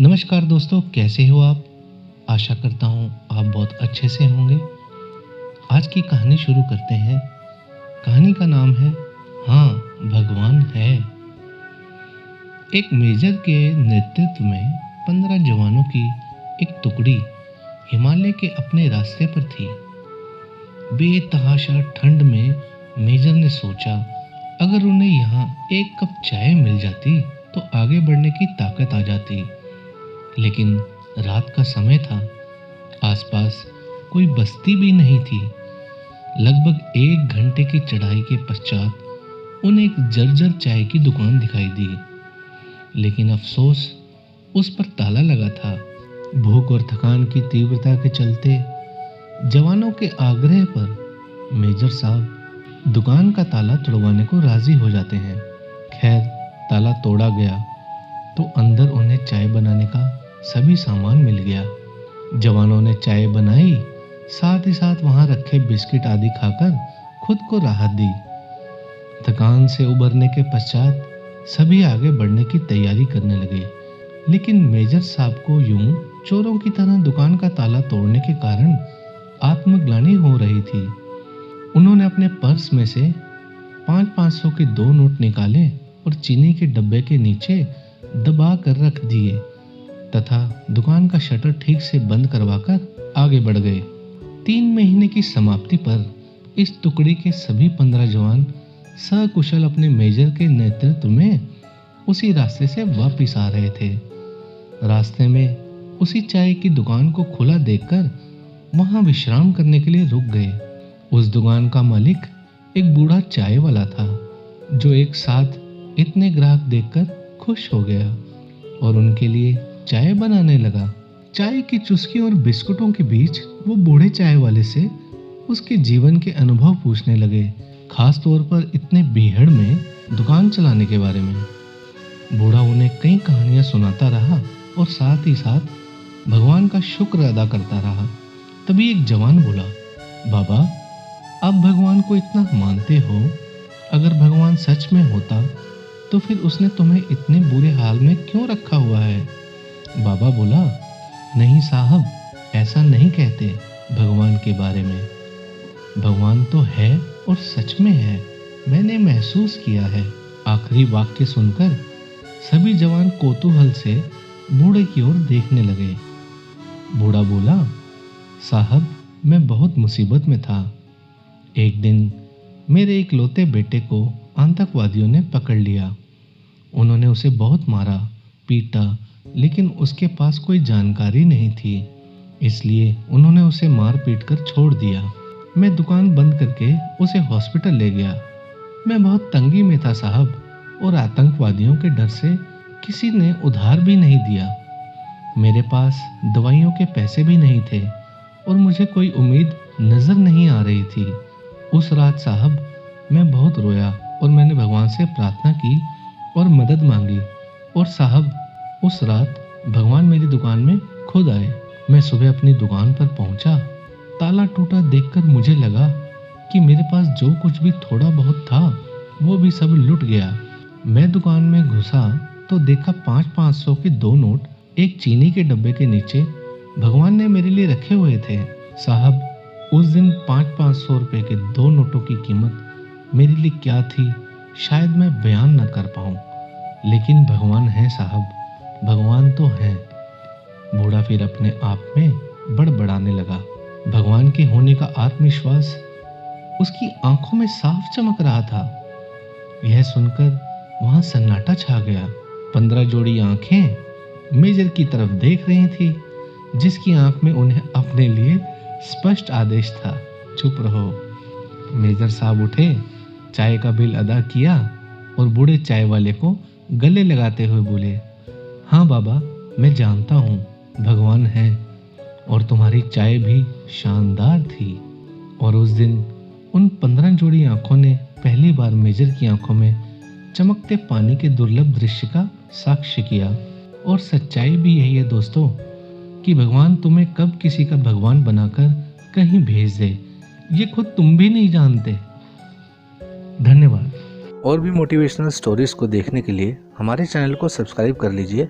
नमस्कार दोस्तों, कैसे हो आप? आशा करता हूँ आप बहुत अच्छे से होंगे। आज की कहानी शुरू करते हैं। कहानी का नाम है हाँ, भगवान है। एक मेजर के नेतृत्व में 15 जवानों की एक टुकड़ी हिमालय के अपने रास्ते पर थी। बेतहाशा ठंड में मेजर ने सोचा, अगर उन्हें यहाँ एक कप चाय मिल जाती तो आगे बढ़ने की ताकत आ जाती। लेकिन रात का समय था, आसपास कोई बस्ती भी नहीं थी। लगभग 1 घंटे की चढ़ाई के पश्चात उन्हें एक जर्जर चाय की दुकान दिखाई दी, लेकिन अफसोस, उस पर ताला लगा था। भूख और थकान की तीव्रता के चलते जवानों के आग्रह पर मेजर साहब दुकान का ताला तोड़वाने को राजी हो जाते हैं। खैर, ताला तोड़ा गया तो अंदर उन्हें चाय बनाने का सभी सामान मिल गया। जवानों ने चाय बनाई, साथ ही साथ वहां रखे बिस्किट आदि खाकर खुद को राहत दी। थकान से उबरने के पश्चात सभी आगे बढ़ने की तैयारी करने लगे। लेकिन मेजर साहब को यूं चोरों की तरह दुकान का ताला तोड़ने के कारण आत्मग्लानि हो रही थी। उन्होंने अपने पर्स में से 500 के 2 नोट निकाले और चीनी के डब्बे के नीचे दबा कर रख दिए तथा दुकान का शटर ठीक से बंद करवाकर आगे बढ़ गए। 3 महीने की समाप्ति पर इस टुकड़ी के सभी 15 जवान सकुशल अपने मेजर के नेतृत्व में उसी रास्ते से वापस आ रहे थे। रास्ते में उसी चाय की दुकान को खुला देखकर वहां विश्राम करने के लिए रुक गए। उस दुकान का मालिक एक बूढ़ा चाय वाला था, जो एक साथ इतने ग्राहक देखकर खुश हो गया और उनके लिए चाय बनाने लगा। चाय की चुस्की और बिस्कुटों के बीच वो बूढ़े चाय वाले से उसके जीवन के अनुभव पूछने लगे, खास तौर पर इतने बीहड़ में दुकान चलाने के बारे में। बूढ़ा उन्हें कई कहानियां सुनाता रहा और साथ ही साथ भगवान का शुक्र अदा करता रहा। तभी एक जवान बोला, बाबा, आप भगवान को इतना मानते हो, अगर भगवान सच में होता तो फिर उसने तुम्हें इतने बुरे हाल में क्यों रखा हुआ है? बाबा बोला, नहीं साहब, ऐसा नहीं कहते भगवान के बारे में। भगवान तो है और सच में है, मैंने महसूस किया है। आखिरी वाक्य सुनकर सभी जवान कौतूहल से बूढ़े की ओर देखने लगे। बूढ़ा बोला, साहब, मैं बहुत मुसीबत में था। एक दिन मेरे इकलौते बेटे को आतंकवादियों ने पकड़ लिया। उन्होंने उसे बहुत मारा पीटा, लेकिन उसके पास कोई जानकारी नहीं थी, इसलिए उन्होंने उसे मार पीट कर छोड़ दिया। मैं दुकान बंद करके उसे हॉस्पिटल ले गया। मैं बहुत तंगी में था साहब, और आतंकवादियों के डर से किसी ने उधार भी नहीं दिया। मेरे पास दवाइयों के पैसे भी नहीं थे और मुझे कोई उम्मीद नजर नहीं आ रही थी। उस रात साहब मैं बहुत रोया और मैंने भगवान से प्रार्थना की और मदद मांगी, और साहब उस रात भगवान मेरी दुकान में खुद आए। मैं सुबह अपनी दुकान पर पहुंचा। ताला टूटा देखकर मुझे लगा कि मेरे पास जो कुछ भी थोड़ा बहुत था वो भी सब लुट गया। मैं दुकान में घुसा तो देखा 500 के 2 नोट एक चीनी के डब्बे के नीचे भगवान ने मेरे लिए रखे हुए थे। साहब, उस दिन 500 रुपए के 2 नोटों की कीमत मेरे लिए क्या थी शायद मैं बयान न कर पाऊं, लेकिन भगवान है साहब, भगवान तो है। बूढ़ा फिर अपने आप में बड़बड़ाने लगा। भगवान के होने का आत्मविश्वास उसकी आंखों में साफ चमक रहा था। यह सुनकर वहां सन्नाटा छा गया। 15 जोड़ी आंखें मेजर की तरफ देख रही थी, जिसकी आंख में उन्हें अपने लिए स्पष्ट आदेश था, चुप रहो। मेजर साहब उठे, चाय का बिल अदा किया और बूढ़े चाय वाले को गले लगाते हुए बोले, हाँ बाबा, मैं जानता हूँ भगवान है और तुम्हारी चाय भी शानदार थी। और उस दिन उन 15 जोड़ी आंखों ने पहली बार मेजर की आंखों में चमकते पानी के दुर्लभ दृश्य का साक्ष्य किया। और सच्चाई भी यही है दोस्तों, कि भगवान तुम्हें कब किसी का भगवान बनाकर कहीं भेज दे, ये खुद तुम भी नहीं जानते। धन्यवाद। और भी मोटिवेशनल स्टोरीज को देखने के लिए हमारे चैनल को सब्सक्राइब कर लीजिए